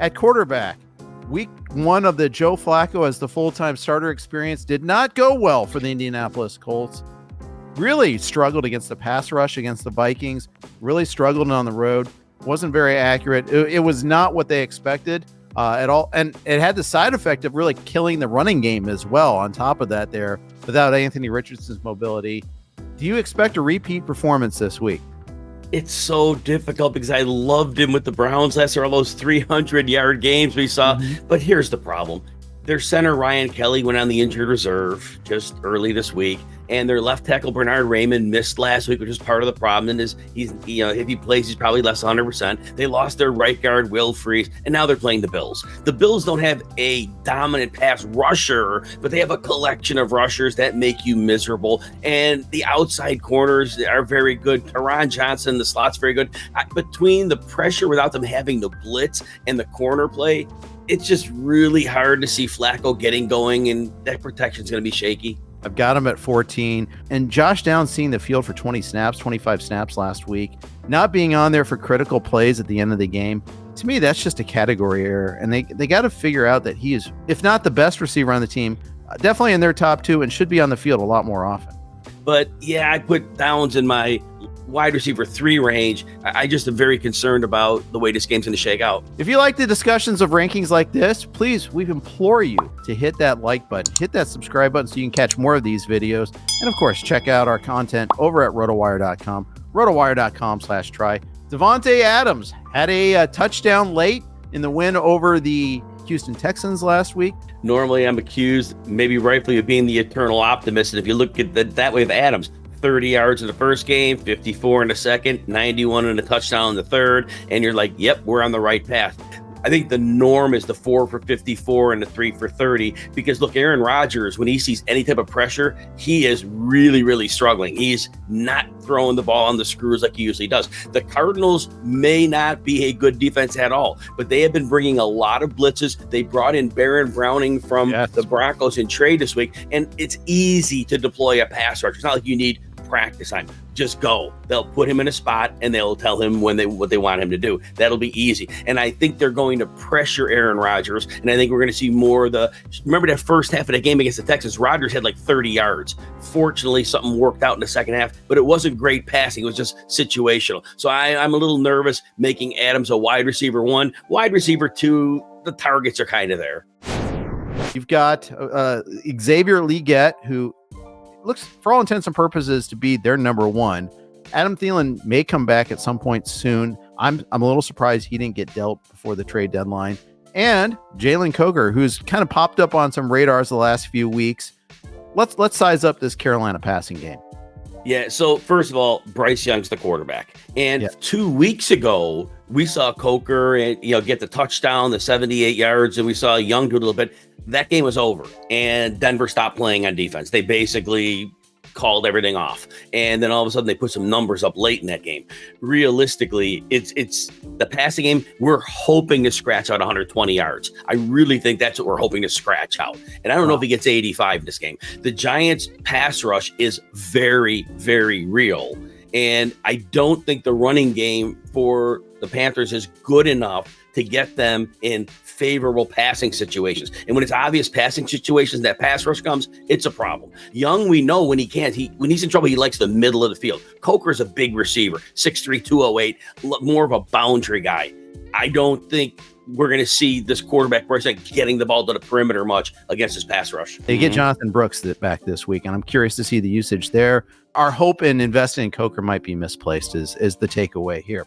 At quarterback, week 1 of the Joe Flacco as the full-time starter experience did not go well for the Indianapolis Colts. Really struggled against the pass rush against the Vikings, really struggled on the road, wasn't very accurate. It was not what they expected at all. And it had the side effect of really killing the running game as well on top of that there without Anthony Richardson's mobility. Do you expect a repeat performance this week? It's so difficult because I loved him with the Browns last year, all those 300-yard games we saw. Mm-hmm. But here's the problem. Their center, Ryan Kelly, went on the injured reserve just early this week. And their left tackle, Bernard Raymond, missed last week, which is part of the problem. And if he plays, he's probably less than 100%. They lost their right guard, Will Freeze, and now they're playing the Bills. The Bills don't have a dominant pass rusher, but they have a collection of rushers that make you miserable. And the outside corners are very good. Taron Johnson, the slot's very good. Between the pressure without them having the blitz and the corner play, it's just really hard to see Flacco getting going, and that protection's going to be shaky. I've got him at 14. And Josh Downs seeing the field for 25 snaps last week, not being on there for critical plays at the end of the game. To me, that's just a category error. And they got to figure out that he is, if not the best receiver on the team, definitely in their top 2 and should be on the field a lot more often. But yeah, I put Downs in my wide receiver 3 range. I just am very concerned about the way this game's going to shake out. If you like the discussions of rankings like this, please, we implore you to hit that like button, hit that subscribe button so you can catch more of these videos. And of course, check out our content over at RotoWire.com, RotoWire.com/try. Davante Adams had a touchdown late in the win over the Houston Texans last week. Normally, I'm accused, maybe rightfully, of being the eternal optimist. And if you look at that way of Adams, 30 yards in the first game, 54 in the second, 91 in the touchdown in the third, and you're like, yep, we're on the right path. I think the norm is the 4 for 54 and the 3 for 30 because, look, Aaron Rodgers, when he sees any type of pressure, he is really, really struggling. He's not throwing the ball on the screws like he usually does. The Cardinals may not be a good defense at all, but they have been bringing a lot of blitzes. They brought in Baron Browning from the Broncos in trade this week, and it's easy to deploy a pass rush. It's not like you need practice time. Just go. They'll put him in a spot and they'll tell him what they want him to do. That'll be easy. And I think they're going to pressure Aaron Rodgers. And I think we're going to see more of remember that first half of the game against the Texans, Rodgers had like 30 yards. Fortunately, something worked out in the second half, but it wasn't great passing. It was just situational. So I'm a little nervous making Adams a wide receiver 1, wide receiver 2. The targets are kind of there. You've got Xavier Legette, who looks, for all intents and purposes, to be their number 1. Adam Thielen may come back at some point soon. I'm a little surprised he didn't get dealt before the trade deadline. And Jalen Coker, who's kind of popped up on some radars the last few weeks. Let's size up this Carolina passing game. Yeah, so first of all, Bryce Young's the quarterback. And 2 weeks ago, we saw Coker and get the touchdown, the 78 yards, and we saw Young do a little bit. That game was over, and Denver stopped playing on defense. They basically called everything off, and then all of a sudden they put some numbers up late in that game. Realistically, it's the passing game. We're hoping to scratch out 120 yards. I really think that's what we're hoping to scratch out, and I don't know if he gets 85 this game. The Giants' pass rush is very, very real, and I don't think the running game for the Panthers is good enough to get them in favorable passing situations. And when it's obvious passing situations, that pass rush comes, it's a problem. Young, we know when he's in trouble, he likes the middle of the field. Coker's a big receiver, 6'3", 208, more of a boundary guy. I don't think we're going to see this quarterback person getting the ball to the perimeter much against his pass rush. They get Jonathan Brooks back this week, and I'm curious to see the usage there. Our hope in investing in Coker might be misplaced is the takeaway here.